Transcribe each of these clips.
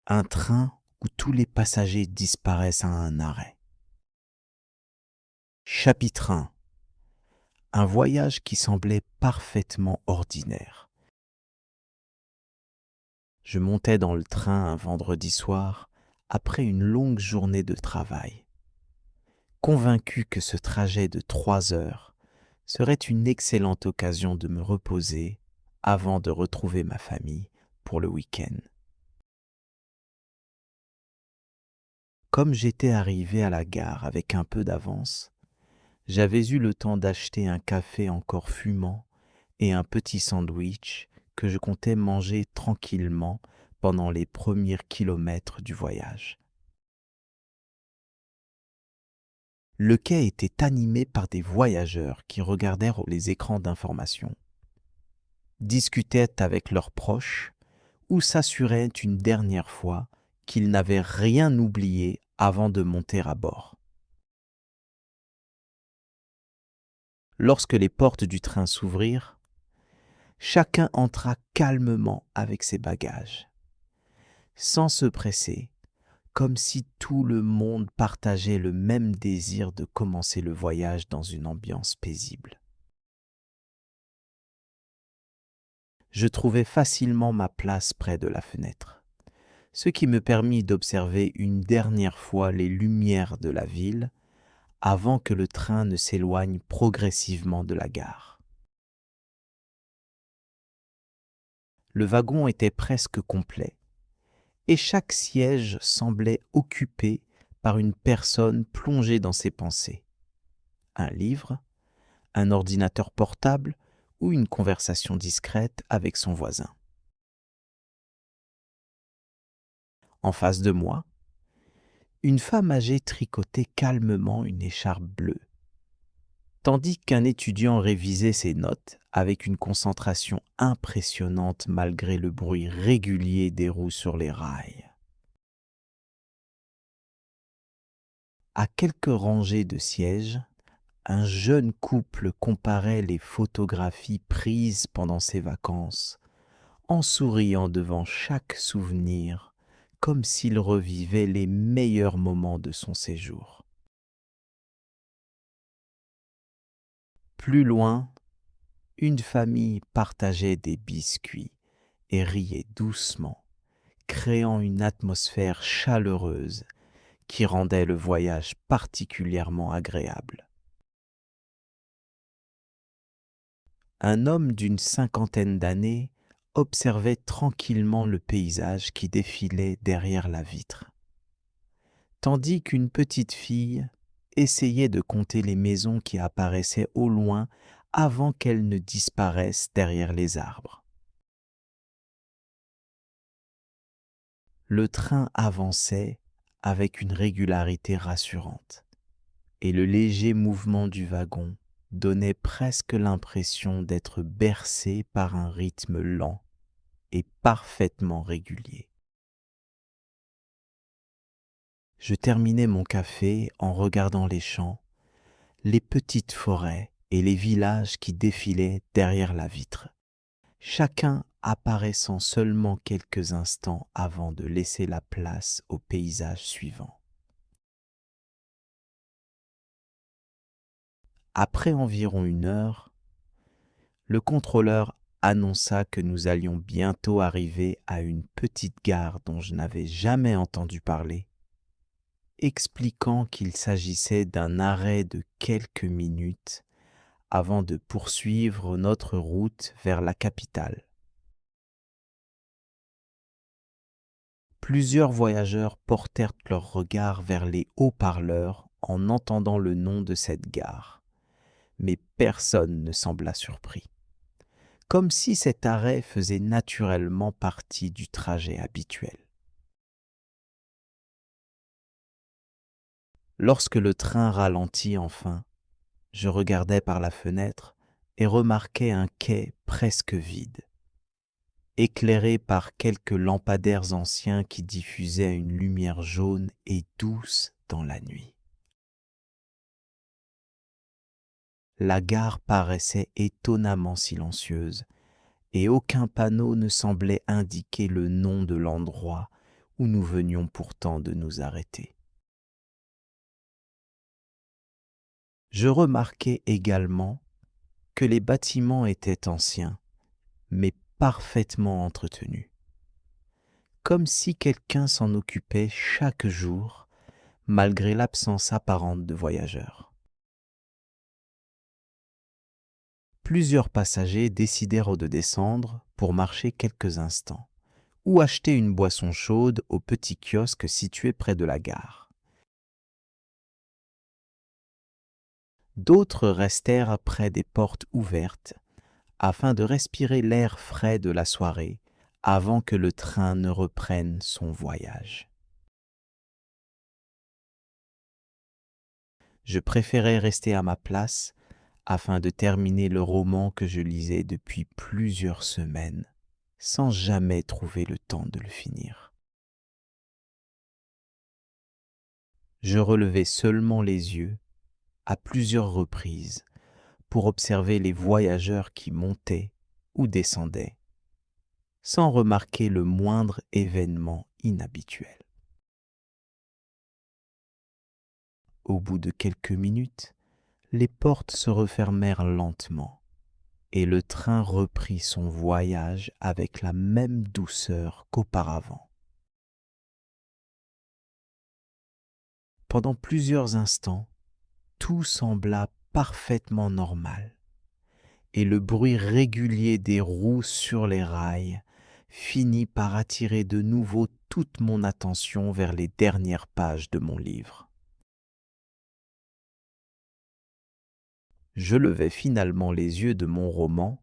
Un train où tous les passagers disparaissent à un arrêt. Chapitre 1. Un voyage qui semblait parfaitement ordinaire. Je montais dans le train un vendredi soir, après une longue journée de travail. Convaincu que ce trajet de 3 heures serait une excellente occasion de me reposer avant de retrouver ma famille pour le week-end. Comme j'étais arrivé à la gare avec un peu d'avance, j'avais eu le temps d'acheter un café encore fumant et un petit sandwich que je comptais manger tranquillement pendant les premiers kilomètres du voyage. Le quai était animé par des voyageurs qui regardèrent les écrans d'information, discutaient avec leurs proches ou s'assuraient une dernière fois qu'ils n'avaient rien oublié avant de monter à bord. Lorsque les portes du train s'ouvrirent, chacun entra calmement avec ses bagages, sans se presser, comme si tout le monde partageait le même désir de commencer le voyage dans une ambiance paisible. Je trouvai facilement ma place près de la fenêtre, ce qui me permit d'observer une dernière fois les lumières de la ville avant que le train ne s'éloigne progressivement de la gare. Le wagon était presque complet et chaque siège semblait occupé par une personne plongée dans ses pensées. Un livre, un ordinateur portable ou une conversation discrète avec son voisin. En face de moi, une femme âgée tricotait calmement une écharpe bleue, tandis qu'un étudiant révisait ses notes avec une concentration impressionnante malgré le bruit régulier des roues sur les rails. À quelques rangées de sièges, un jeune couple comparait les photographies prises pendant ses vacances, en souriant devant chaque souvenir, comme s'il revivait les meilleurs moments de son séjour. Plus loin, une famille partageait des biscuits et riait doucement, créant une atmosphère chaleureuse qui rendait le voyage particulièrement agréable. Un homme d'une cinquantaine d'années observait tranquillement le paysage qui défilait derrière la vitre, tandis qu'une petite fille essayait de compter les maisons qui apparaissaient au loin avant qu'elles ne disparaissent derrière les arbres. Le train avançait avec une régularité rassurante, et le léger mouvement du wagon donnait presque l'impression d'être bercé par un rythme lent et parfaitement régulier. Je terminais mon café en regardant les champs, les petites forêts et les villages qui défilaient derrière la vitre, chacun apparaissant seulement quelques instants avant de laisser la place au paysage suivant. Après environ 1 heure, le contrôleur annonça que nous allions bientôt arriver à une petite gare dont je n'avais jamais entendu parler, expliquant qu'il s'agissait d'un arrêt de quelques minutes avant de poursuivre notre route vers la capitale. Plusieurs voyageurs portèrent leur regard vers les haut-parleurs en entendant le nom de cette gare, mais personne ne sembla surpris, comme si cet arrêt faisait naturellement partie du trajet habituel. Lorsque le train ralentit enfin, je regardais par la fenêtre et remarquais un quai presque vide, éclairé par quelques lampadaires anciens qui diffusaient une lumière jaune et douce dans la nuit. La gare paraissait étonnamment silencieuse et aucun panneau ne semblait indiquer le nom de l'endroit où nous venions pourtant de nous arrêter. Je remarquai également que les bâtiments étaient anciens, mais parfaitement entretenus, comme si quelqu'un s'en occupait chaque jour, malgré l'absence apparente de voyageurs. Plusieurs passagers décidèrent de descendre pour marcher quelques instants, ou acheter une boisson chaude au petit kiosque situé près de la gare. D'autres restèrent près des portes ouvertes afin de respirer l'air frais de la soirée avant que le train ne reprenne son voyage. Je préférais rester à ma place afin de terminer le roman que je lisais depuis plusieurs semaines, sans jamais trouver le temps de le finir. Je relevais seulement les yeux, à plusieurs reprises, pour observer les voyageurs qui montaient ou descendaient, sans remarquer le moindre événement inhabituel. Au bout de quelques minutes, les portes se refermèrent lentement et le train reprit son voyage avec la même douceur qu'auparavant. Pendant plusieurs instants, tout sembla parfaitement normal et le bruit régulier des roues sur les rails finit par attirer de nouveau toute mon attention vers les dernières pages de mon livre. Je levai finalement les yeux de mon roman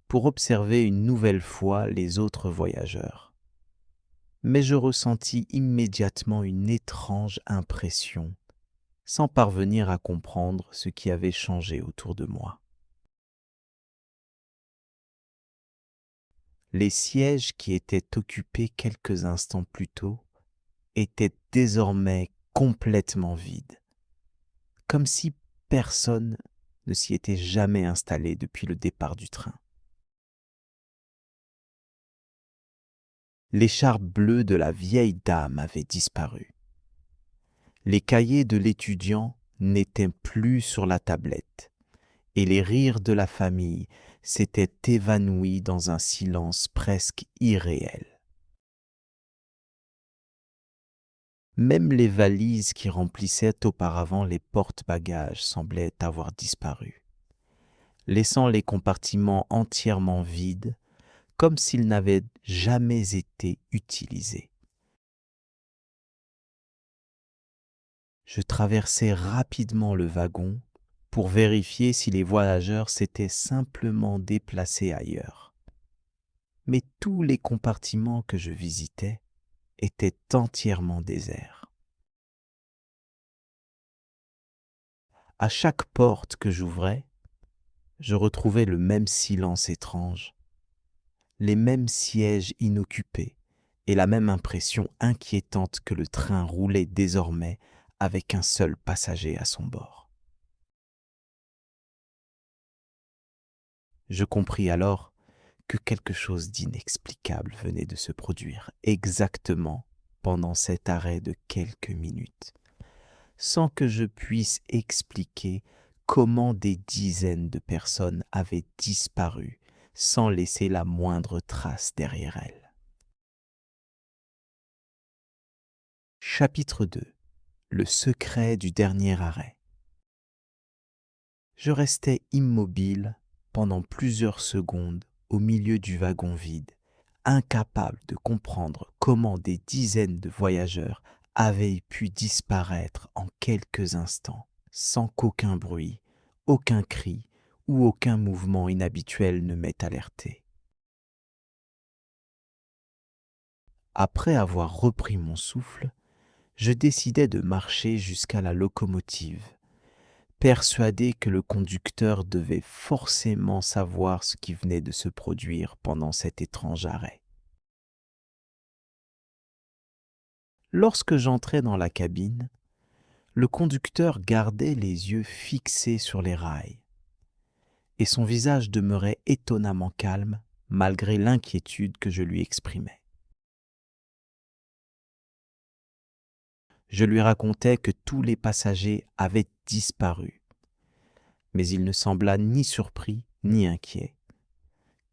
pour observer une nouvelle fois les autres voyageurs. Mais je ressentis immédiatement une étrange impression, sans parvenir à comprendre ce qui avait changé autour de moi. Les sièges qui étaient occupés quelques instants plus tôt étaient désormais complètement vides, comme si personne ne s'y était jamais installé depuis le départ du train. L'écharpe bleue de la vieille dame avait disparu. Les cahiers de l'étudiant n'étaient plus sur la tablette, et les rires de la famille s'étaient évanouis dans un silence presque irréel. Même les valises qui remplissaient auparavant les porte-bagages semblaient avoir disparu, laissant les compartiments entièrement vides, comme s'ils n'avaient jamais été utilisés. Je traversai rapidement le wagon pour vérifier si les voyageurs s'étaient simplement déplacés ailleurs. Mais tous les compartiments que je visitais étaient entièrement déserts. À chaque porte que j'ouvrais, je retrouvais le même silence étrange, les mêmes sièges inoccupés et la même impression inquiétante que le train roulait désormais avec un seul passager à son bord. Je compris alors que quelque chose d'inexplicable venait de se produire exactement pendant cet arrêt de quelques minutes, sans que je puisse expliquer comment des dizaines de personnes avaient disparu sans laisser la moindre trace derrière elles. Chapitre 2. Le secret du dernier arrêt. Je restais immobile pendant plusieurs secondes au milieu du wagon vide, incapable de comprendre comment des dizaines de voyageurs avaient pu disparaître en quelques instants, sans qu'aucun bruit, aucun cri ou aucun mouvement inhabituel ne m'ait alerté. Après avoir repris mon souffle, je décidai de marcher jusqu'à la locomotive, persuadé que le conducteur devait forcément savoir ce qui venait de se produire pendant cet étrange arrêt. Lorsque j'entrai dans la cabine, le conducteur gardait les yeux fixés sur les rails, et son visage demeurait étonnamment calme malgré l'inquiétude que je lui exprimais. Je lui racontais que tous les passagers avaient disparu, mais il ne sembla ni surpris ni inquiet,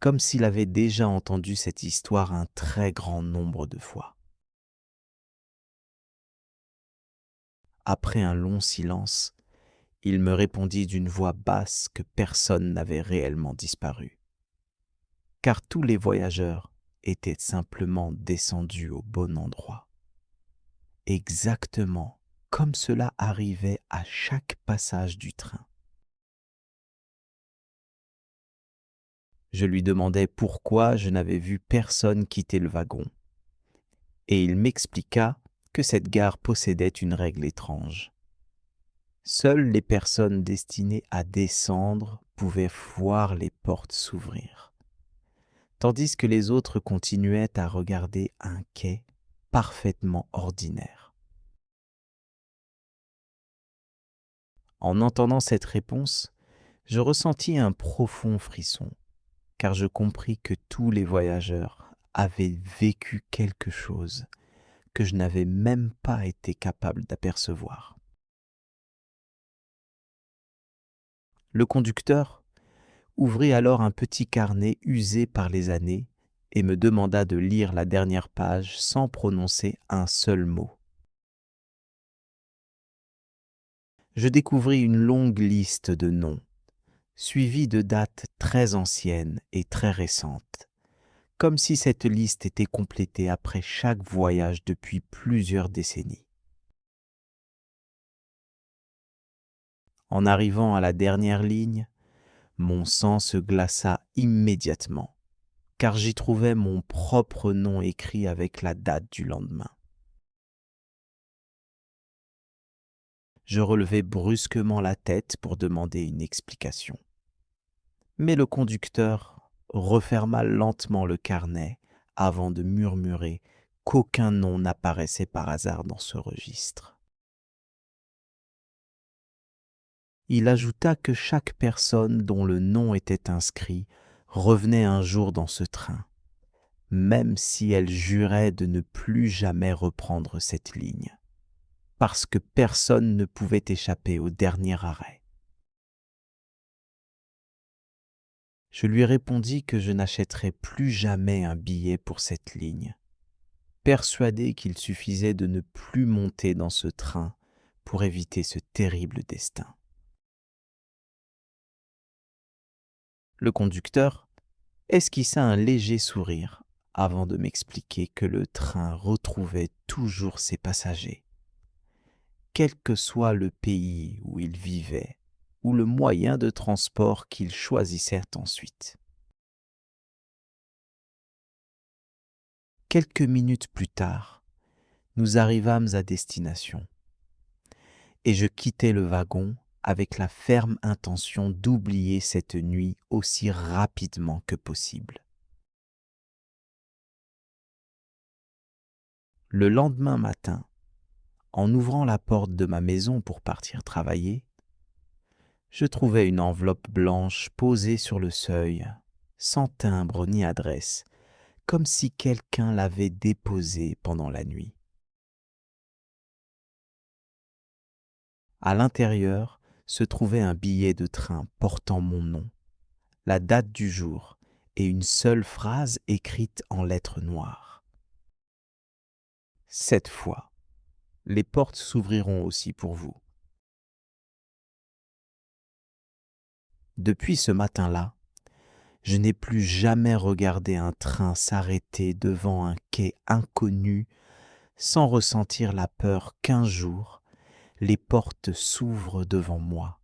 comme s'il avait déjà entendu cette histoire un très grand nombre de fois. Après un long silence, il me répondit d'une voix basse que personne n'avait réellement disparu, car tous les voyageurs étaient simplement descendus au bon endroit, exactement comme cela arrivait à chaque passage du train. Je lui demandai pourquoi je n'avais vu personne quitter le wagon, et il m'expliqua que cette gare possédait une règle étrange. Seules les personnes destinées à descendre pouvaient voir les portes s'ouvrir, tandis que les autres continuaient à regarder un quai parfaitement ordinaire. En entendant cette réponse, je ressentis un profond frisson, car je compris que tous les voyageurs avaient vécu quelque chose que je n'avais même pas été capable d'apercevoir. Le conducteur ouvrit alors un petit carnet usé par les années et me demanda de lire la dernière page sans prononcer un seul mot. Je découvris une longue liste de noms, suivie de dates très anciennes et très récentes, comme si cette liste était complétée après chaque voyage depuis plusieurs décennies. En arrivant à la dernière ligne, mon sang se glaça immédiatement, car j'y trouvais mon propre nom écrit avec la date du lendemain. Je relevai brusquement la tête pour demander une explication. Mais le conducteur referma lentement le carnet avant de murmurer qu'aucun nom n'apparaissait par hasard dans ce registre. Il ajouta que chaque personne dont le nom était inscrit revenait un jour dans ce train, même si elle jurait de ne plus jamais reprendre cette ligne, parce que personne ne pouvait échapper au dernier arrêt. Je lui répondis que je n'achèterais plus jamais un billet pour cette ligne, persuadé qu'il suffisait de ne plus monter dans ce train pour éviter ce terrible destin. Le conducteur esquissa un léger sourire avant de m'expliquer que le train retrouvait toujours ses passagers, quel que soit le pays où ils vivaient ou le moyen de transport qu'ils choisissèrent ensuite. Quelques minutes plus tard, nous arrivâmes à destination, et je quittai le wagon avec la ferme intention d'oublier cette nuit aussi rapidement que possible. Le lendemain matin, en ouvrant la porte de ma maison pour partir travailler, je trouvai une enveloppe blanche posée sur le seuil, sans timbre ni adresse, comme si quelqu'un l'avait déposée pendant la nuit. À l'intérieur se trouvait un billet de train portant mon nom, la date du jour et une seule phrase écrite en lettres noires. Cette fois, les portes s'ouvriront aussi pour vous. Depuis ce matin-là, je n'ai plus jamais regardé un train s'arrêter devant un quai inconnu sans ressentir la peur qu'un jour, les portes s'ouvrent devant moi,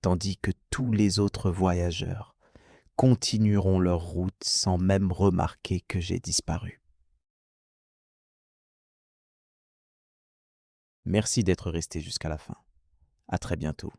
tandis que tous les autres voyageurs continueront leur route sans même remarquer que j'ai disparu. Merci d'être resté jusqu'à la fin. À très bientôt.